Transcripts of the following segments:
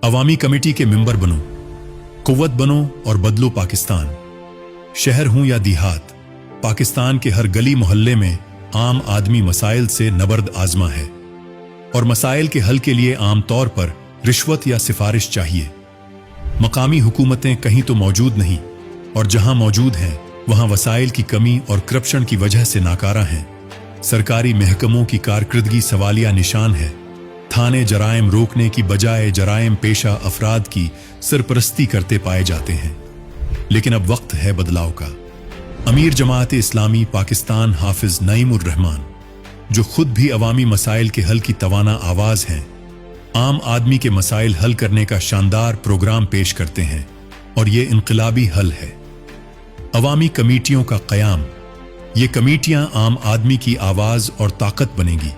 अवामी committee के member बनो, कुव्वत बनो और बदलो पाकिस्तान। शहर हूं या देहात, पाकिस्तान के हर गली मोहल्ले में आम आदमी मसाइल से नबर्द आजमा है और मसाइल के हल के लिए आम तौर पर रिश्वत या सिफारिश चाहिए। मकामी हुकूमतें कहीं तो मौजूद नहीं और जहां मौजूद हैं वहां वसाइल की कमी और करप्शन की वजह से नाकारा हैं। सरकारी महकमों की कारकर्दगी सवालिया निशान है। थाने जराइम रोकने की बजाय जराइम पेशा अफराद की सरपरस्ती करते पाए जाते हैं। लेकिन अब वक्त है बदलाव का। अमीर जमात इस्लामी पाकिस्तान हाफिज नईमुर रहमान, जो खुद भी अवामी मसाइल के हल की तवाना आवाज हैं, आम आदमी के मसाइल हल करने का शानदार प्रोग्राम पेश करते हैं और ये इनकलाबी हल है। अवामी कमेटियों का क़याम। ये कमेटियां आम आदमी की आवाज और ताकत बनेगी।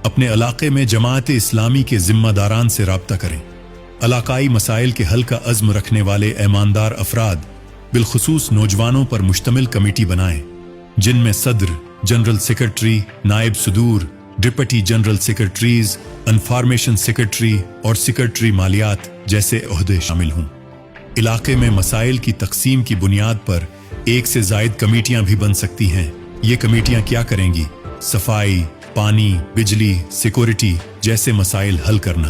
अपने इलाके में जमात इस्लामी के जिम्मेदारान से राब्ता करें। इलाकाई मसाइल के हल का अज़्म रखने वाले ईमानदार अफराद बिलखुसूस नौजवानों पर मुश्तमिल कमेटी बनाएं, जिनमें सदर, जनरल सेक्रेटरी, नायब सदूर, deputy general secretaries, information secretary और सेक्रेटरी मालियात जैसे ओहदे शामिल हों। इलाके में मसाइल की तकसीम की बुनियाद पर एक से जायद कमेटियां भी बन सकती हैं। ये कमेटियां क्या करेंगी? सफाई, पानी, बिजली, सिक्योरिटी जैसे मसाइल हल करना,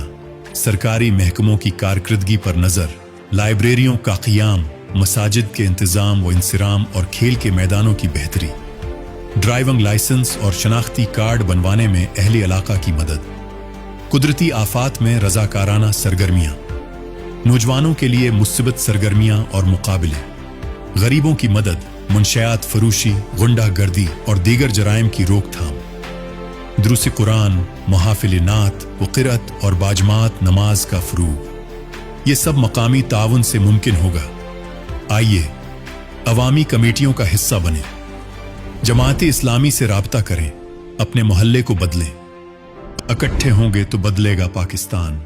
सरकारी महकमों की कारकर्दगी पर नजर, लाइब्रेरियों का क़ियाम, मसाजिद के इंतजाम व इंसराम और खेल के मैदानों की बेहतरी, ड्राइविंग लाइसेंस और शनाख्ती कार्ड बनवाने में अहले इलाका की मदद, कुदरती आफात में रजाकाराना सरगर्मियां, नौजवानों के लिए मुस्बत सरगर्मियां और मुकाबले, गरीबों की मदद, मुनशियात फरोशी, गुंडागर्दी और दीगर जराइम की रोकथाम, दुरूस कुरान, मुहाफिल नात व क़िरात और बाजमात नमाज का फ़रोग़। ये सब मकामी ताउन से मुमकिन होगा। आइए अवामी कमेटियों का हिस्सा बने, जमात इस्लामी से राब्ता करें, अपने मोहल्ले को बदलें। इकट्ठे होंगे तो बदलेगा पाकिस्तान।